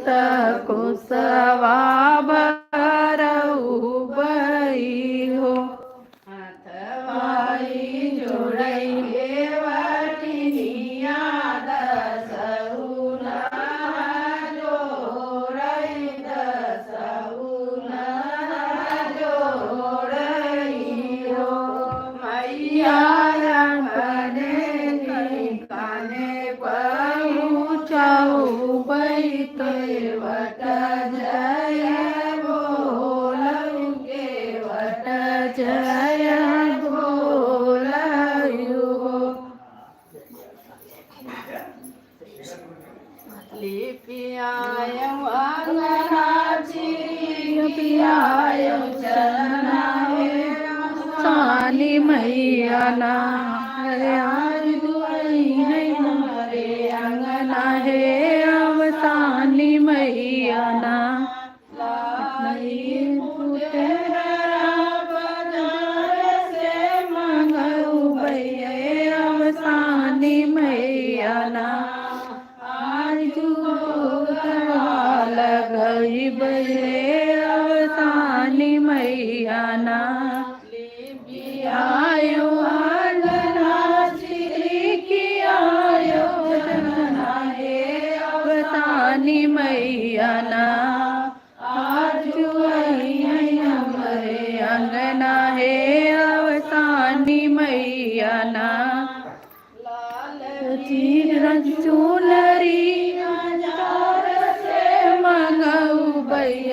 अमृत कुसवा भरऊ बई हो हथवाई जोड़ई केवटिनिया दसउना जोड़ई दसउना जोड़ई हो मैया काने पहुँचाऊ बैठे वट जय बोलऊ के वट जय बोलऊ लिपियाय अंगनाची लिपियाय चलना सानी मैया ना आज दुआई है हमारे अंगना है अवसानी मैया ना से मंगऊ भैया अवसानी मैया ना आज लगई बे अवसानी मैया ना आयो आयो जना हे अवसानी मैया ना आज हमारे अंगना है अवसानी मैया ना चीर चूनरी से मंगऊ भैया